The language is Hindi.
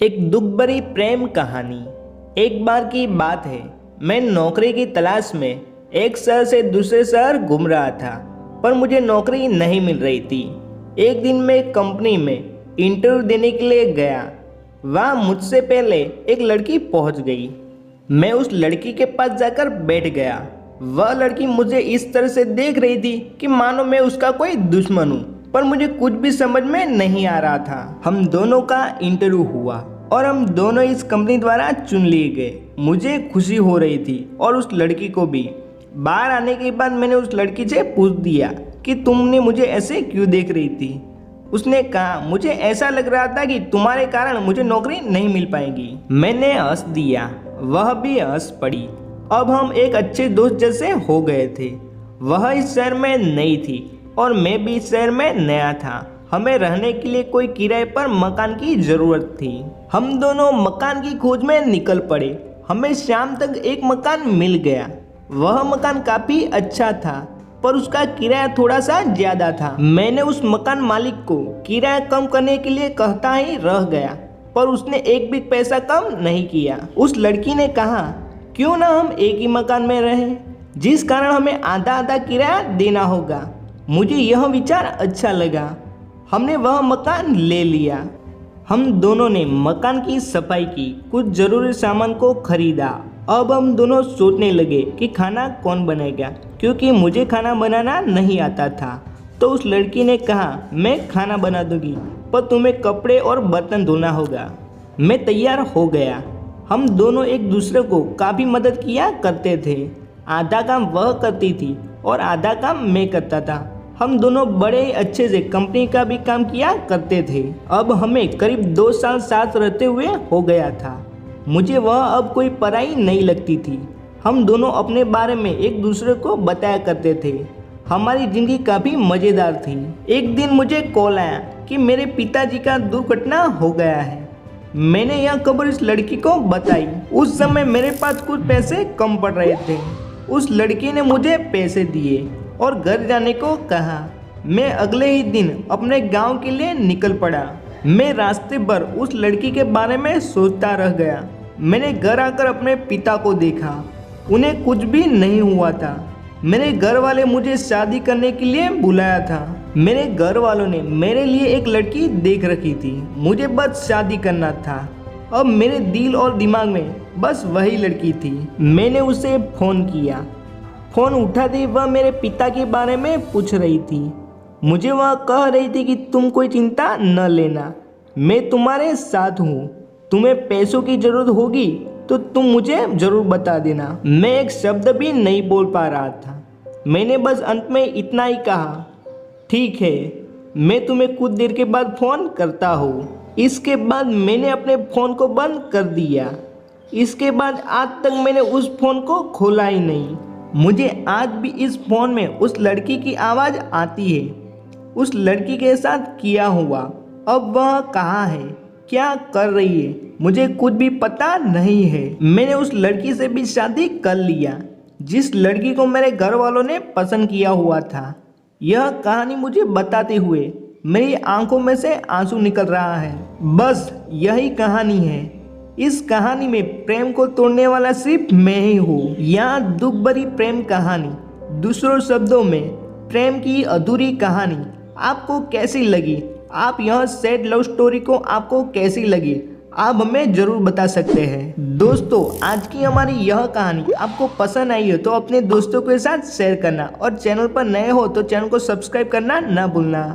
एक दुख भरी प्रेम कहानी। एक बार की बात है, मैं नौकरी की तलाश में एक शहर से दूसरे शहर घूम रहा था, पर मुझे नौकरी नहीं मिल रही थी। एक दिन मैं एक कंपनी में इंटरव्यू देने के लिए गया। वहाँ मुझसे पहले एक लड़की पहुँच गई। मैं उस लड़की के पास जाकर बैठ गया। वह लड़की मुझे इस तरह से देख रही थी कि मानो मैं उसका कोई दुश्मन हूँ, पर मुझे कुछ भी समझ में नहीं आ रहा था। हम दोनों का इंटरव्यू हुआ और हम दोनों इस कंपनी द्वारा चुन लिए गए। मुझे खुशी हो रही थी और उस लड़की को भी। बाहर आने के बाद मैंने उस लड़की से पूछ दिया कि तुमने मुझे ऐसे क्यों देख रही थी। उसने कहा, मुझे ऐसा लग रहा था कि तुम्हारे कारण मुझे नौकरी नहीं मिल पाएगी। मैंने हंस दिया, वह भी हंस पड़ी। अब हम एक अच्छे दोस्त जैसे हो गए थे। वह इस शहर में नई थी और मैं भी इस शहर में नया था। हमें रहने के लिए कोई किराए पर मकान की जरूरत थी। हम दोनों मकान की खोज में निकल पड़े। हमें शाम तक एक मकान मिल गया। वह मकान काफी अच्छा था, पर उसका किराया थोड़ा सा ज्यादा था। मैंने उस मकान मालिक को किराया कम करने के लिए कहता ही रह गया, पर उसने एक भी पैसा कम नहीं किया। उस लड़की ने कहा, क्यों ना हम एक ही मकान में रहें, जिस कारण हमें आधा आधा किराया देना होगा। मुझे यह विचार अच्छा लगा। हमने वह मकान ले लिया। हम दोनों ने मकान की सफाई की, कुछ जरूरी सामान को खरीदा। अब हम दोनों सोचने लगे कि खाना कौन बनाएगा, क्योंकि मुझे खाना बनाना नहीं आता था। तो उस लड़की ने कहा, मैं खाना बना दूंगी, पर तुम्हें कपड़े और बर्तन धोना होगा। मैं तैयार हो गया। हम दोनों एक दूसरे को काफ़ी मदद किया करते थे। आधा काम वह करती थी और आधा काम मैं करता था। हम दोनों बड़े अच्छे से कंपनी का भी काम किया करते थे। अब हमें करीब 2 साल साथ रहते हुए हो गया था। मुझे वह अब कोई पराई नहीं लगती थी। हम दोनों अपने बारे में एक दूसरे को बताया करते थे। हमारी जिंदगी काफ़ी मज़ेदार थी। एक दिन मुझे कॉल आया कि मेरे पिताजी का दुर्घटना हो गया है। मैंने यह खबर इस लड़की को बताई। उस समय मेरे पास कुछ पैसे कम पड़ रहे थे। उस लड़की ने मुझे पैसे दिए और घर जाने को कहा। मैं अगले ही दिन अपने गांव के लिए निकल पड़ा। मैं रास्ते पर उस लड़की के बारे में सोचता रह गया। मैंने घर आकर अपने पिता को देखा। उन्हें कुछ भी नहीं हुआ था। मेरे घर वाले मुझे शादी करने के लिए बुलाया था। मेरे घर वालों ने मेरे लिए एक लड़की देख रखी थी। मुझे बस शादी करना था। अब मेरे दिल और दिमाग में बस वही लड़की थी। मैंने उसे फ़ोन किया। फ़ोन उठाते वह मेरे पिता के बारे में पूछ रही थी। मुझे वह कह रही थी कि तुम कोई चिंता न लेना, मैं तुम्हारे साथ हूँ। तुम्हें पैसों की ज़रूरत होगी तो तुम मुझे ज़रूर बता देना। मैं एक शब्द भी नहीं बोल पा रहा था। मैंने बस अंत में इतना ही कहा, ठीक है, मैं तुम्हें कुछ देर के बाद फ़ोन करता हूँ। इसके बाद मैंने अपने फ़ोन को बंद कर दिया। इसके बाद आज तक मैंने उस फ़ोन को खोला ही नहीं। मुझे आज भी इस फ़ोन में उस लड़की की आवाज़ आती है, उस लड़की के साथ किया हुआ। अब वह कहाँ है, क्या कर रही है, मुझे कुछ भी पता नहीं है। मैंने उस लड़की से भी शादी कर लिया, जिस लड़की को मेरे घर वालों ने पसंद किया हुआ था। यह कहानी मुझे बताते हुए मेरी आंखों में से आंसू निकल रहा है। बस यही कहानी है। इस कहानी में प्रेम को तोड़ने वाला सिर्फ मैं ही हूँ। यहाँ दुख भरी प्रेम कहानी, दूसरों शब्दों में प्रेम की अधूरी कहानी आपको कैसी लगी? आप यह सैड लव स्टोरी को आपको कैसी लगी? आप हमें ज़रूर बता सकते हैं। दोस्तों, आज की हमारी यह कहानी आपको पसंद आई हो तो अपने दोस्तों के साथ शेयर करना, और चैनल पर नए हो तो चैनल को सब्सक्राइब करना ना भूलना।